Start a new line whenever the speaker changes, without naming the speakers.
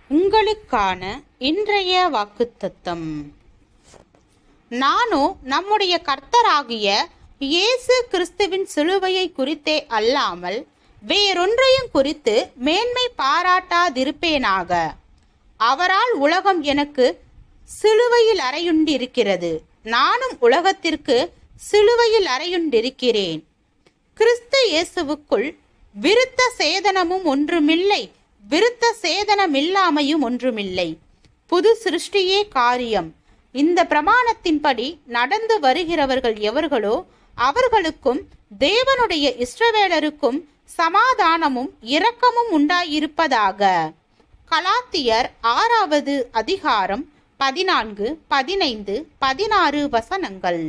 உங்களுக்கான இன்றைய வாக்குத்தத்தம். நானோ நம்முடைய கர்த்தராகிய இயேசு கிறிஸ்துவின் சிலுவையை குறித்தே அல்லாமல் வேறொன்றையும் குறித்து மேன்மை பாராட்டாதிருப்பேனாக. அவரால் உலகம் எனக்கு சிலுவையில் அறையுண்டிருக்கிறது, நானும் உலகத்திற்கு சிலுவையில் அறையுண்டிருக்கிறேன். கிறிஸ்து இயேசுவுக்குள் விருத்த சேதனமும் ஒன்றுமில்லை, விருத்த சேதனமில்லாமையும் ஒன்றுமில்லை. புது சிருஷ்டியே காரியம். இந்த பிரமாணத்தின்படி நடந்து வருகிறவர்கள் எவர்களோ அவர்களுக்கும் தேவனுடைய இஸ்ரவேலருக்கும் சமாதானமும் இரக்கமும் உண்டாயிருப்பதாக. கலாத்தியர் 6வது அதிகாரம் 14, 15, 16 வசனங்கள்.